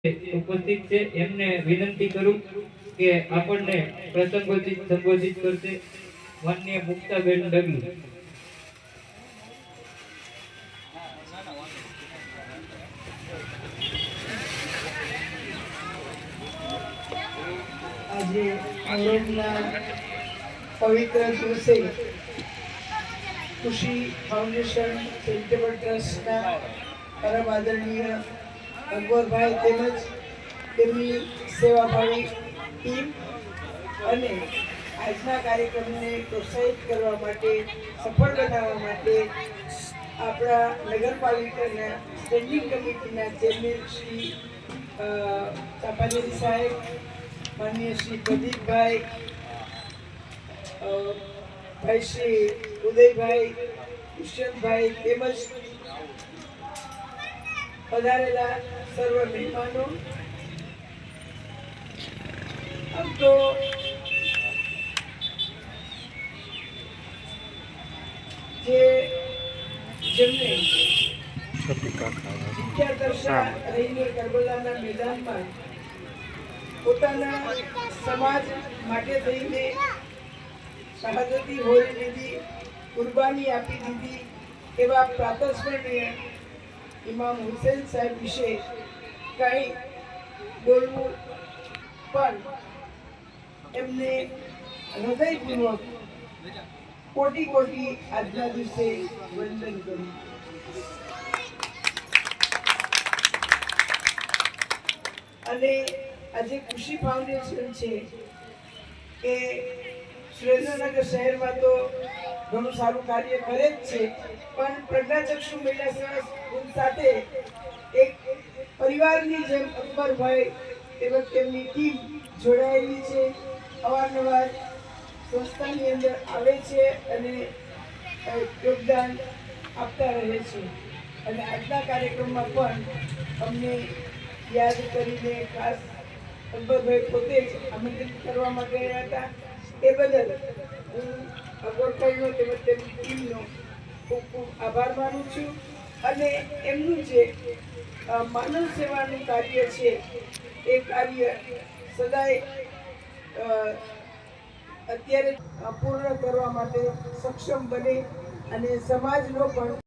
ઉપસ્થિત છે એમને વિનંતી કરું કે આપણને પ્રસંગોચિત સંબોધિત કરશે માનનીય મુક્તાબેન ડગલી। આજે મોહરમના પવિત્ર દિવસે ખુશી ફાઉન્ડેશન ચેરિટેબલ ટ્રસ્ટના પરમ આદરણીય અકબરભાઈ તેમજ તેમની સેવાભાવી ટીમ અને આજના કાર્યક્રમને પ્રોત્સાહિત કરવા માટે સફળ બનાવવા માટે આપણા નગરપાલિકાના સ્ટેન્ડિંગ કમિટીના ચેરમેન શ્રી ચાપાનેરી સાહેબ, માનનીય શ્રી પ્રદીપભાઈ, ભાઈ શ્રી ઉદયભાઈ, દુષ્યંતભાઈ તેમજ પધારેલા સર્વ મહેમાનો, આમ તો જેમને વિદ્યાદર્શા રહીને કરબલાના મેદાનમાં પોતાના સમાજ માટે થઈને શહાદતી હોરી દીધી, કુરબાની આપી દીધી એવા પ્રાતસ્મરણીય ઇમામ હુસૈન સાહેબ વિશે કંઈ બોલવું પણ એમને હૃદયપૂર્વક કોટી કોટી આજના દિવસે વંદન કરું। અને આજે ખુશી ફાઉન્ડેશન છે કે સુરેન્દ્રનગર શહેરમાં તો ઘણું સારું કાર્ય કરે જ છે, પણ પ્રજ્ઞાચક્ષુ મહિલા સેવા ગ્રુપ સાથે એક પરિવારની જેમ અકબરભાઈ તેમજ તેમની ટીમ જોડાયેલી છે। અવારનવાર સંસ્થાની અંદર આવે છે અને યોગદાન આપતા રહે છે અને આજના કાર્યક્રમમાં પણ અમને યાદ કરીને ખાસ અકબરભાઈ પોતે જ આમંત્રિત કરવા માટે ગયા હતા। એ બદલ હું અકબરભાઈનો તેમજ તેમની ટીમનો ખૂબ ખૂબ આભાર માનું છું અને એમનું જે માનવ સેવાનું કાર્ય છે એ કાર્ય સદાય અત્યારે પૂર્ણ કરવા માટે સક્ષમ બને અને સમાજનો પણ